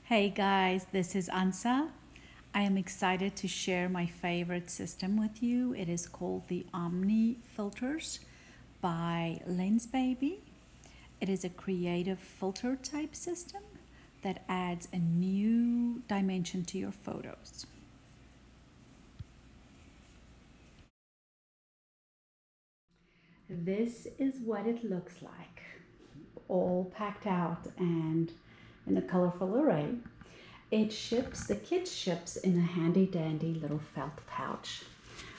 Hey guys, this is Ansa. I am excited to share my favorite system with you. It is called the Omni filters by Lens Baby. It is a creative filter type system that adds a new dimension to your photos. This is what it looks like, all packed out and in a colorful array. The kit ships in a handy dandy little felt pouch.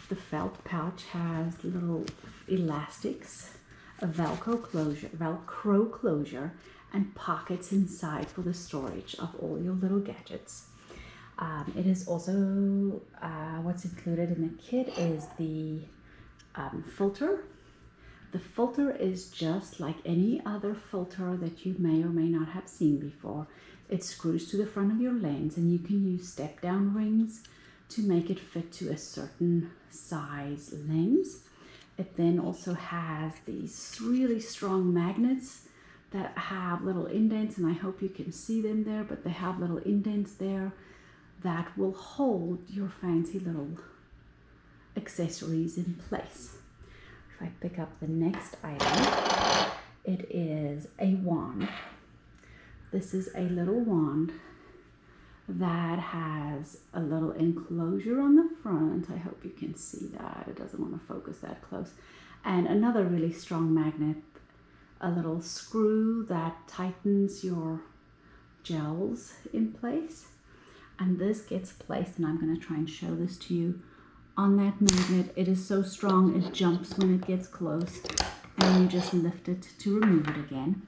The felt pouch has little elastics, a Velcro closure, and pockets inside for the storage of all your little gadgets. It is also, what's included in the kit is the filter. The filter is just like any other filter that you may or may not have seen before. It screws to the front of your lens, and you can use step down rings to make it fit to a certain size lens. It then also has these really strong magnets that have little indents, and I hope you can see them there, but they have little indents there that will hold your fancy little accessories in place. If I pick up the next item, it is a wand. This is a little wand that has a little enclosure on the front. I hope you can see that. It doesn't want to focus that close. And another really strong magnet, a little screw that tightens your gels in place. And this gets placed, and I'm going to try and show this to you, on that magnet. It is so strong it jumps when it gets close, and you just lift it to remove it again.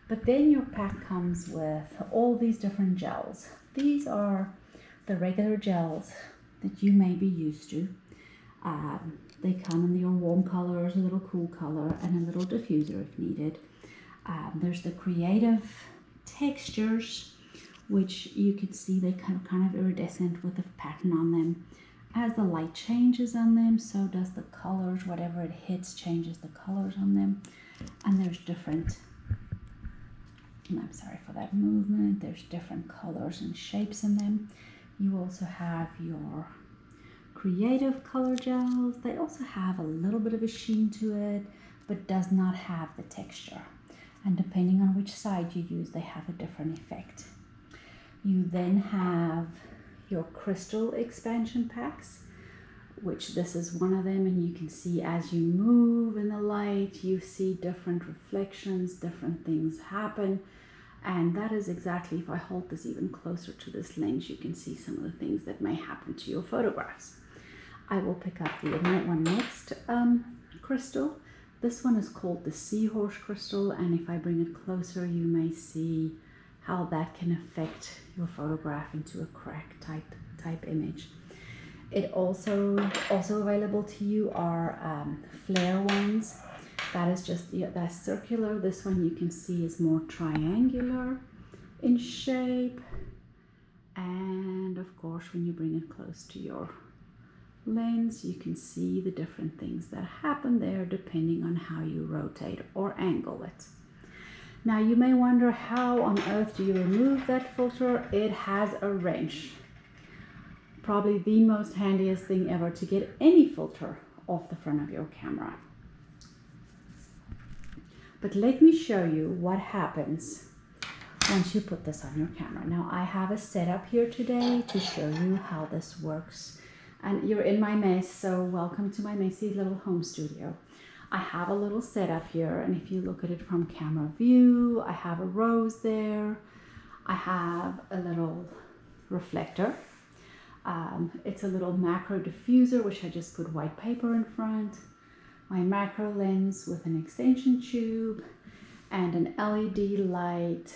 But then your pack comes with all these different gels. These are the regular gels that you may be used to. They come in your warm colors, a little cool color, and a little diffuser if needed. There's the creative textures, which you can see they kind of iridescent with a pattern on them. As the light changes on them, so does the colors. Whatever it hits changes the colors on them. And there's different, and I'm sorry for that movement, there's different colors and shapes in them. You also have your creative color gels. They also have a little bit of a sheen to it, but does not have the texture. And depending on which side you use, they have a different effect. You then have your crystal expansion packs, which this is one of them, and you can see as you move in the light, you see different reflections, different things happen. And that is exactly, if I hold this even closer to this lens, you can see some of the things that may happen to your photographs. I will pick up the one next crystal. This one is called the seahorse crystal, and if I bring it closer, you may see how that can affect your photograph into a crack type image. It also available to you are flare ones. That is just that's circular. This one you can see is more triangular in shape, and of course when you bring it close to your lens, you can see the different things that happen there depending on how you rotate or angle it. Now you may wonder, how on earth do you remove that filter? It has a wrench. Probably the most handiest thing ever to get any filter off the front of your camera. But let me show you what happens once you put this on your camera. Now I have a setup here today to show you how this works. And you're in my mess, so welcome to my messy little home studio. I have a little setup here, and if you look at it from camera view, I have a rose there. I have a little reflector. It's a little macro diffuser, which I just put white paper in front. My macro lens with an extension tube and an LED light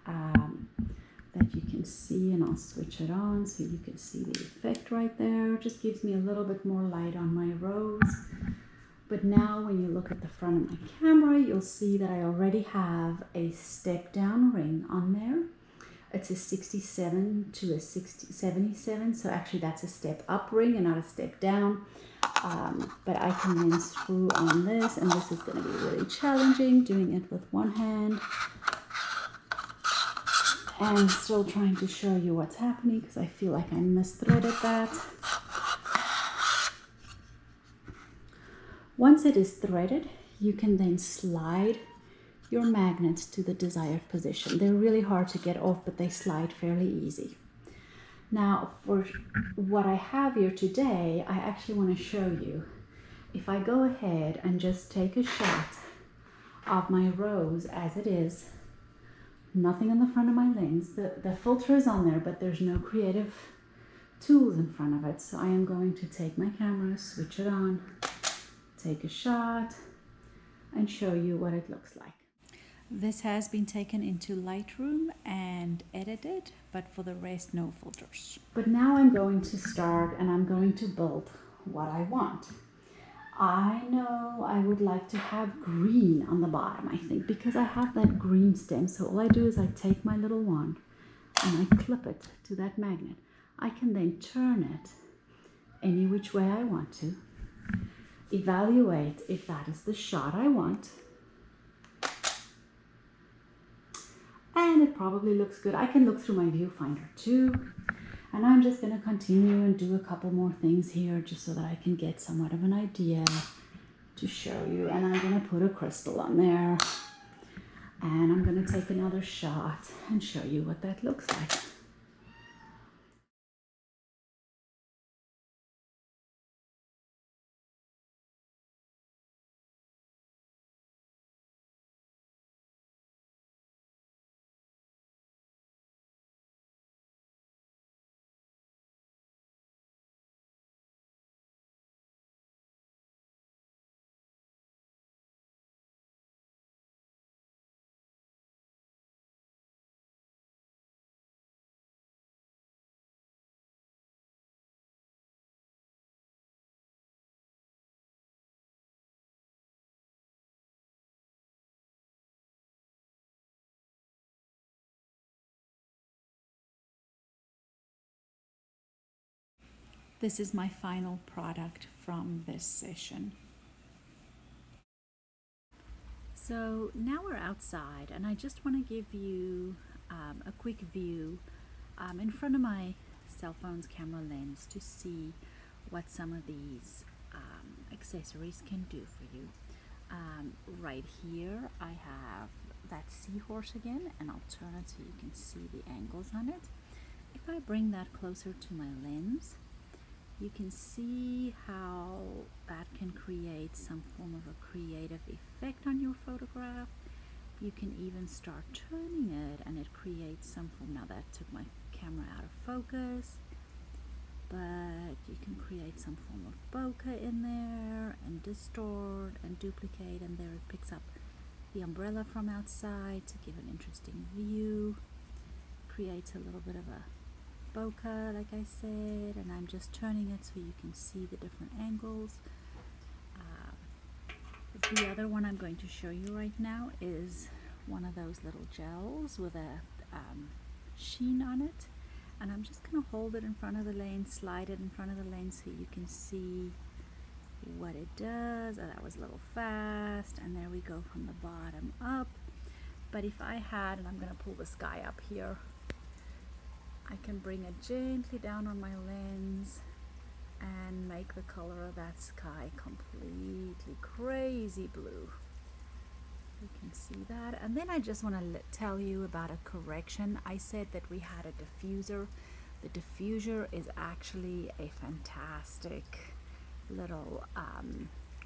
that you can see, and I'll switch it on so you can see the effect right there. It just gives me a little bit more light on my rose. But now when you look at the front of my camera, you'll see that I already have a step down ring on there. It's a 67 to a 77, so actually that's a step up ring and not a step down. But I can then screw on this, and this is going to be really challenging, doing it with one hand And still trying to show you what's happening because I feel like I misthreaded that. Once it is threaded, you can then slide your magnets to the desired position. They're really hard to get off, but they slide fairly easy. Now, for what I have here today, I actually want to show you. If I go ahead and just take a shot of my rose as it is, nothing on the front of my lens. The filter is on there, but there's no creative tools in front of it. So I am going to take my camera, switch it on, take a shot, and show you what it looks like. This has been taken into Lightroom and edited, but for the rest, no filters. But now I'm going to start and I'm going to build what I want. I know I would like to have green on the bottom, I think, because I have that green stem. So all I do is I take my little wand and I clip it to that magnet. I can then turn it any which way I want to, evaluate if that is the shot I want, and it probably looks good. I can look through my viewfinder too. And I'm just going to continue and do a couple more things here just so that I can get somewhat of an idea to show you. And I'm going to put a crystal on there. And I'm going to take another shot and show you what that looks like. This is my final product from this session. So now we're outside and I just want to give you a quick view in front of my cell phone's camera lens to see what some of these accessories can do for you. Right here I have that seahorse again, and I'll turn it so you can see the angles on it. If I bring that closer to my lens, you can see how that can create some form of a creative effect on your photograph. You can even start turning it and it creates some form. Now that took my camera out of focus, but you can create some form of bokeh in there and distort and duplicate, and there it picks up the umbrella from outside to give an interesting view. Creates a little bit of a bokeh, like I said, and I'm just turning it so you can see the different angles. The other one I'm going to show you right now is one of those little gels with a sheen on it, and I'm just going to hold it in front of the lens, slide it in front of the lens so you can see what it does. Oh, that was a little fast, and there we go from the bottom up. But if I had, and I'm going to pull the sky up here, I can bring it gently down on my lens and make the color of that sky completely crazy blue. You can see that. And then I just want to tell you about a correction. I said that we had a diffuser. The diffuser is actually a fantastic little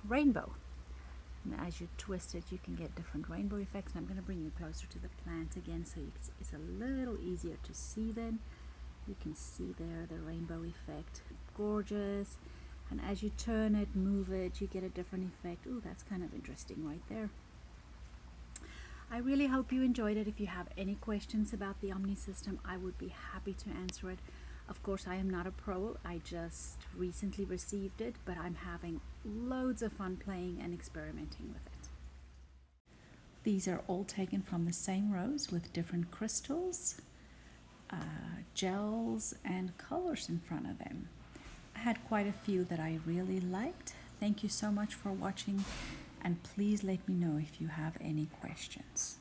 rainbow. And as you twist it, you can get different rainbow effects. And I'm going to bring you closer to the plant again so it's a little easier to see then. You can see there the rainbow effect. Gorgeous. And as you turn it, move it, you get a different effect. Ooh, that's kind of interesting right there. I really hope you enjoyed it. If you have any questions about the Omni system, I would be happy to answer it. Of course, I am not a pro. I just recently received it, but I'm having loads of fun playing and experimenting with it. These are all taken from the same rose with different crystals, gels, and colors in front of them. I had quite a few that I really liked. Thank you so much for watching, and please let me know if you have any questions.